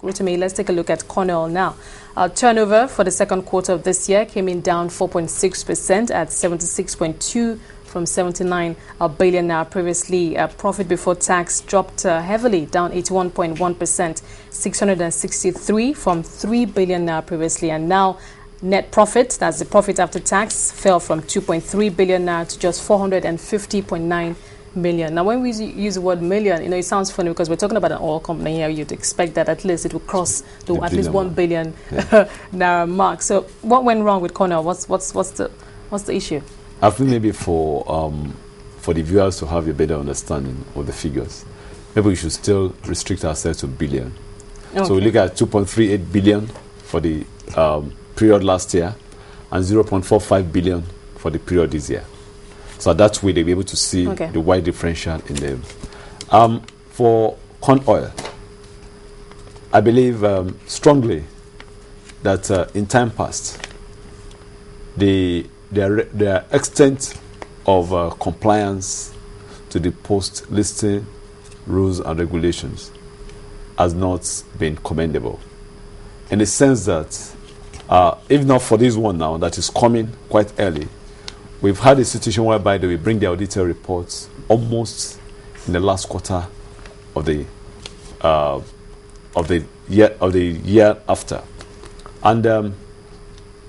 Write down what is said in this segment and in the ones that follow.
Rotimi, let's take a look at corn oil now. Turnover for the second quarter of this year came in down 4.6% at 76.2 from 79 billion now previously. Profit before tax dropped heavily, down 81.1%, 663 from 3 billion now previously. And now net profit, that's the profit after tax, fell from 2.3 billion now to just 450.9 million. Now, when we use the word million, it sounds funny because we're talking about an oil company here. You'd expect that at least it would cross the at least 1 billion naira mark. So, what went wrong with corn oil? What's the issue? I think maybe for the viewers to have a better understanding of the figures, maybe we should still restrict ourselves to billion. Okay. So we look at 2.38 billion for the period last year and 0.45 billion for the period this year. So that way they'll be able to see the wide differential in them. For corn oil, I believe strongly that in time past, their extent of compliance to the post-listing rules and regulations has not been commendable. In the sense that, if not for this one now that is coming quite early, we've had a situation whereby they will bring the auditor reports almost in the last quarter of the year after, and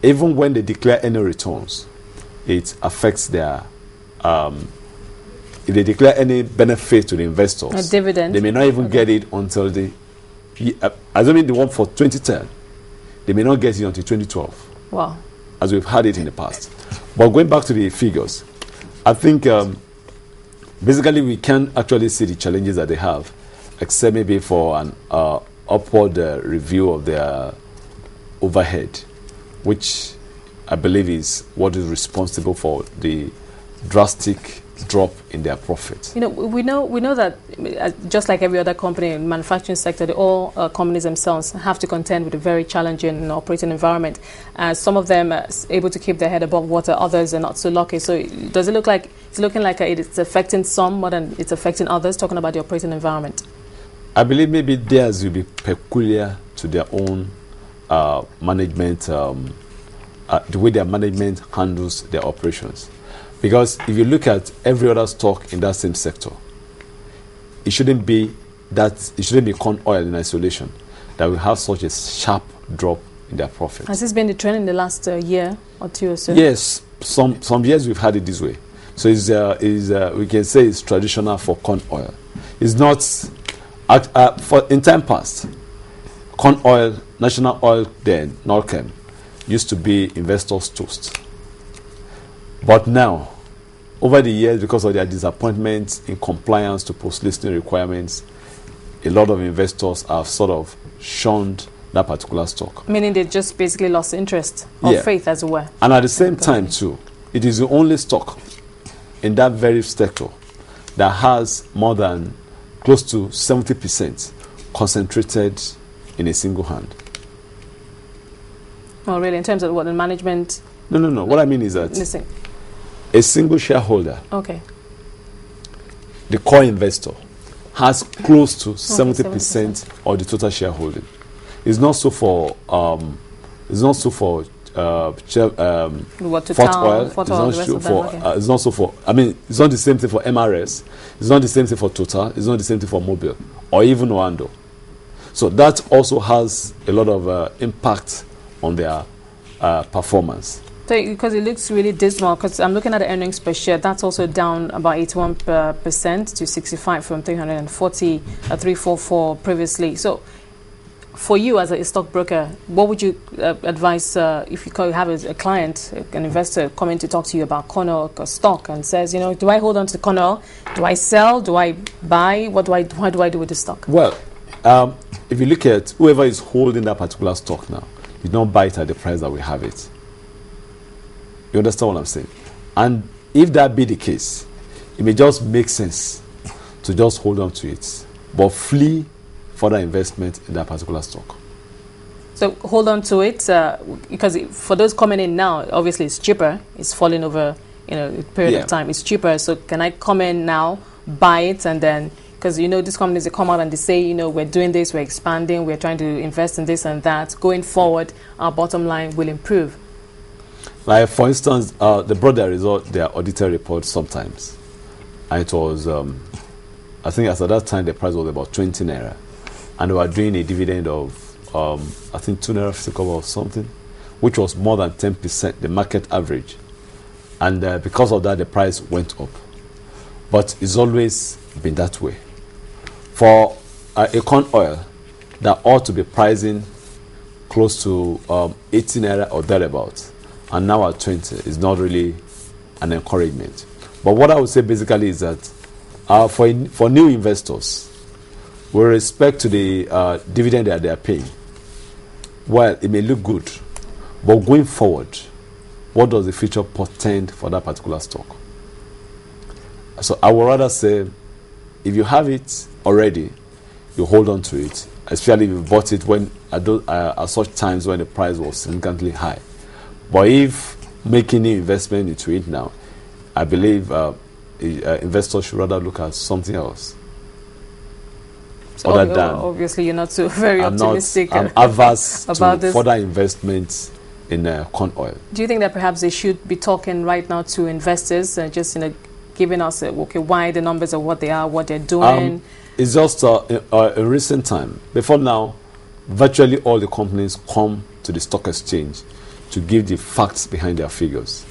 even when they declare any returns, it affects their. If they declare any benefit to the investors, a dividend, they may not even get it until assuming the one for 2010, they may not get it until 2012. Wow. As we've had it in the past. But going back to the figures, I think basically we can actually see the challenges that they have, except maybe for an upward review of their overhead, which I believe is what is responsible for the drastic drop in their profit. We know that just like every other company in the manufacturing sector, the oil companies themselves have to contend with a very challenging operating environment. Some of them are able to keep their head above water, others are not so lucky. So does it look like it's looking like it's affecting some more than it's affecting others, talking about the operating environment? I believe maybe theirs will be peculiar to their own management, the way their management handles their operations. Because if you look at every other stock in that same sector, it shouldn't be corn oil in isolation that will have such a sharp drop in their profits. Has this been the trend in the last year or two or so? Yes, some years we've had it this way. So we can say it's traditional for corn oil. It's not in time past. Corn oil, national oil, then Norchem, used to be investors' toast. But now, over the years, because of their disappointment in compliance to post-listing requirements, a lot of investors have sort of shunned that particular stock. Meaning they just basically lost interest or faith, as it were. And at the same time, too, it is the only stock in that very sector that has more than close to 70% concentrated in a single hand. Oh, really? In terms of what, the management? No. What I mean is that a single shareholder, the core investor, has close to 70% of the total shareholding. It's not so for Fort Oil. It's not so for. I mean, it's not the same thing for MRS. It's not the same thing for Total. It's not the same thing for Mobil or even Oando. So that also has a lot of impact on their performance. So, because it looks really dismal, because I'm looking at the earnings per share, that's also down about 81% to 65 from 340, 344 previously. So, for you as a stockbroker, what would you advise if you have a client, an investor, coming to talk to you about corn oil or stock and says, do I hold on to corn oil? Do I sell? Do I buy? What do I do with the stock? Well, if you look at whoever is holding that particular stock now, you don't buy it at the price that we have it. You understand what I'm saying? And if that be the case, it may just make sense to just hold on to it, but flee further investment in that particular stock. So hold on to it because for those coming in now, obviously it's cheaper. It's falling over a period of time. It's cheaper. So can I come in now, buy it, and then Because, these companies, they come out and they say, we're doing this, we're expanding, we're trying to invest in this and that. Going forward, our bottom line will improve. Like, for instance, they brought their auditor report sometimes. And it was, I think as at that time, the price was about 20 naira. And they were doing a dividend of, I think 2 naira 50 kobo or something, which was more than 10%, the market average. And because of that, the price went up. But it's always been that way. For a corn oil that ought to be pricing close to 18 naira or thereabouts, and now at 20, is not really an encouragement. But what I would say basically is that for new investors, with respect to the dividend that they are paying, well, it may look good, but going forward, what does the future portend for that particular stock? So I would rather say, if you have it already, you hold on to it, especially if you bought it when at such times when the price was significantly high. But if making new investment into it now, I believe investors should rather look at something else. So obviously, you're not so very optimistic. I'm averse about to further investments in corn oil. Do you think that perhaps they should be talking right now to investors and just giving us why the numbers are what they are, what they're doing? It's just in recent time. Before now, virtually all the companies come to the stock exchange to give the facts behind their figures.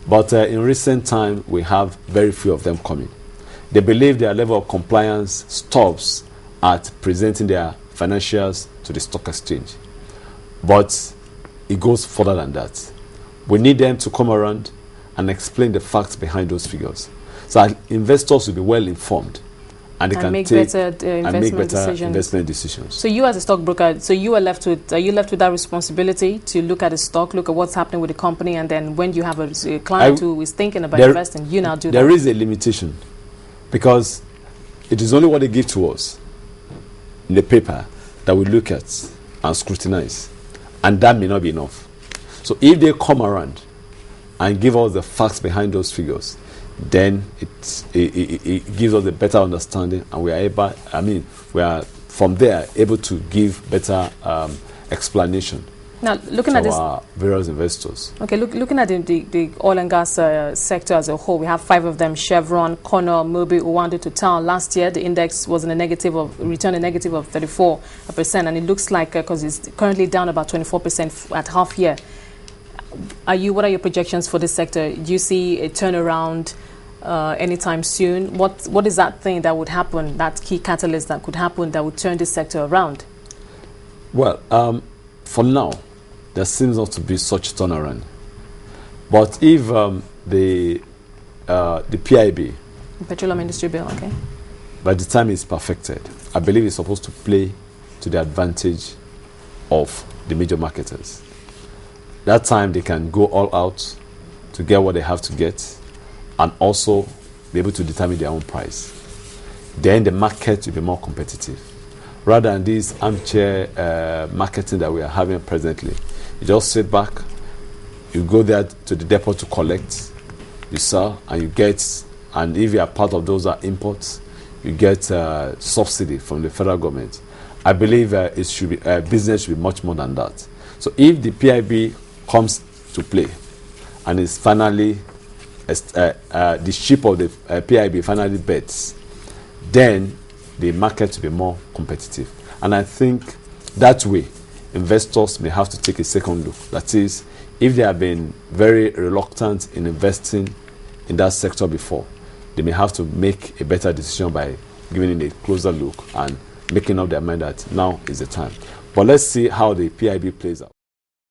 But in recent time, we have very few of them coming. They believe their level of compliance stops at presenting their financials to the stock exchange. But it goes further than that. We need them to come around and explain the facts behind those figures, so that investors will be well informed and they can make take better investment decisions. So you as a stockbroker, you are left with that responsibility to look at the stock, look at what's happening with the company, and then when you have a client who is thinking about investing, you now do that. There is a limitation, because it is only what they give to us in the paper that we look at and scrutinize, and that may not be enough. So if they come around and give us the facts behind those figures, then it gives us a better understanding, and we are from there able to give better explanation now, looking to at our various investors. Okay, looking at the oil and gas sector as a whole, we have 5 of them: Chevron, Cornell, Mobil, Oando, Total. Last year, the index was returned a negative of 34%, and it looks like because it's currently down about 24% at half year. What are your projections for this sector? Do you see a turnaround anytime soon? What is that thing that would happen, that key catalyst that could happen that would turn this sector around? Well, for now, there seems not to be such turnaround. But if the PIB, the Petroleum Industry Bill, okay, by the time it's perfected, I believe it's supposed to play to the advantage of the major marketers. That time they can go all out to get what they have to get, and also be able to determine their own price. Then the market will be more competitive, rather than this armchair marketing that we are having presently. You just sit back, you go there to the depot to collect, you sell, and you get, and if you are part of those that imports, you get subsidy from the federal government. I believe it should be business should be much more than that. So if the PIB comes to play, and is finally the ship of the PIB finally bets, then the market will be more competitive. And I think that way, investors may have to take a second look. That is, if they have been very reluctant in investing in that sector before, they may have to make a better decision by giving it a closer look and making up their mind that now is the time. But let's see how the PIB plays out.